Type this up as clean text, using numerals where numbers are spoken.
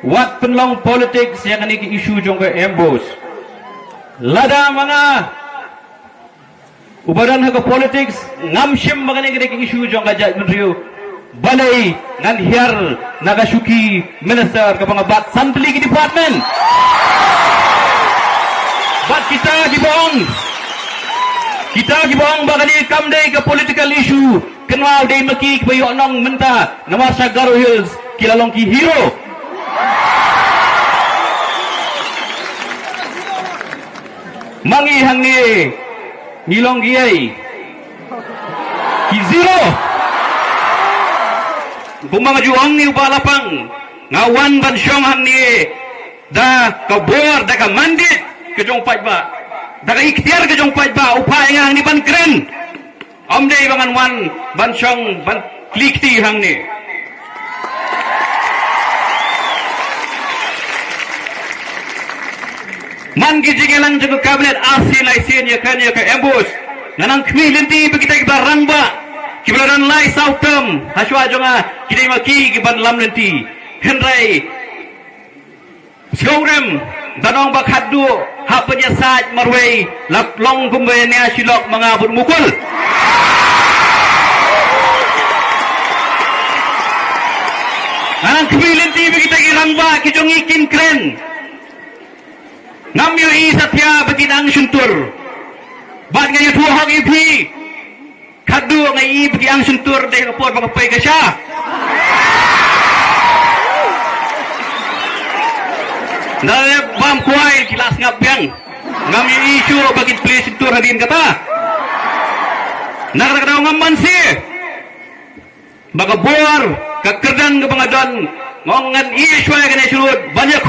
wat penlong politik yang ini isu jongga embos lada mga ubaran haga politics ngamshim magani gede isu jongga jat menriu balai ngan hiar nagasuki minister ke pengabat santli ki department bat kita dibohong bagani kamdai ke political issue kenal dei maki ke bayu nong menta namasa Garo Hills kilalong ki hero mangi hang ni nilong giai ki zero kumang juang ni upalapang ngawan ban syong hang ni da kabor da ka mandit kejong pajba da ka ikhtiar kejong pajba upaya hang ni ban keren omdei bangan wan ban syong ban klikti hang ni man gijigelang jeng kabinet asin aisin ya kan ya ka embus nanang kmi linti begita barang ba kiblaran lai sautem haswa jonga kini maki kiban lam linti henrai seorang danong bakhadu hap penyesat marwei laplong kumbenya silok mengabut mukul nanang kmi linti begita girang ba kijong ikin kren ngamyo isatya batinang suntur bat ngaya tuhang ipi kadu ngai bagi ang suntur deh kapor bangpai ka siya nale bam kuai kilas ngapyang ngamyo isu bagi play suntur hadin kata nakakadaw ngamman si baga buar kakerdan ke pengadon ngongan isu yang kena surut banyak